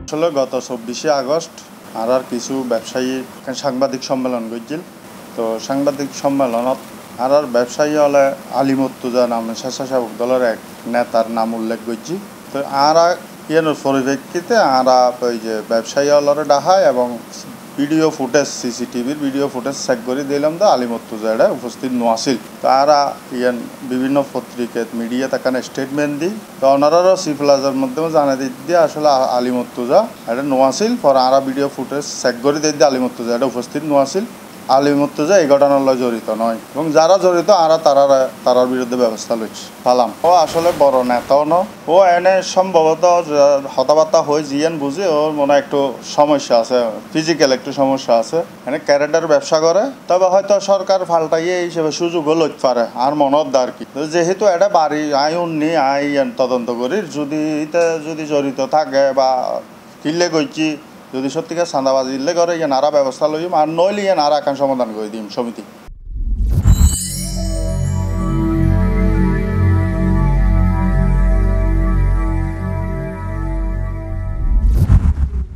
আসলে গত 24শে আগস্ট আর কিছু ব্যবসায়ী সাংবাদিক সম্মেলন করছিল। তো সাংবাদিক সম্মেলনত আর ব্যবসায়ী হলে আলী মুর্তজা নামে স্বেচ্ছাসেবক দলের এক নেতার নাম উল্লেখ করছি। তো আর ইয়ানোর পরিপ্রেক্ষিতে ওই যে ব্যবসায়ী হলরে ডাহায় এবং ভিডিও ফুটেজ সিসিটিভির ভিডিও ফুটেজ চেক করে দিলাম তো আলী মুর্তজা এটা উপস্থিত নোয়াছিল। তো ইয়ান বিভিন্ন পত্রিকাত মিডিয়া তাকানে স্টেটমেন্ট দিই। তো ওনারারও সিপ্লাজের মাধ্যমে জানাই দিয়ে আসলে আলী মুর্তজা এটা নোয়াছিল। পরে ভিডিও ফুটেজ চেক করে দিয়ে আলী মুর্তজা এটা উপস্থিত নোয়াছিল। আলী মুর্তজা এই ঘটনার জড়িত নয় এবং যারা জড়িত তারার বিরুদ্ধে ব্যবস্থা লইছে পালাম। ও আসলে বড় নেতাও ন, ও এনে সম্ভবত হতাবার্তা হয়ে জিয়ান বুঝে ওর মনে একটু সমস্যা আছে, ফিজিক্যাল একটু সমস্যা আছে। এনে ক্যারেক্টার ব্যবসা করে, তবে হয়তো সরকার ফাল্টাইয়ে এই হিসেবে সুযোগও লইতে পারে আর মনত আর কি। যেহেতু এটা বাড়ি উন্নি তদন্ত করি যদি জড়িত থাকে বা কিনলে কইছি যদি সত্যিকার চাঁদাবাজি ইল্লে করে নারা ব্যবস্থা লইম আর নইলে নারা এখন সমাধান করে দিম সমিতি।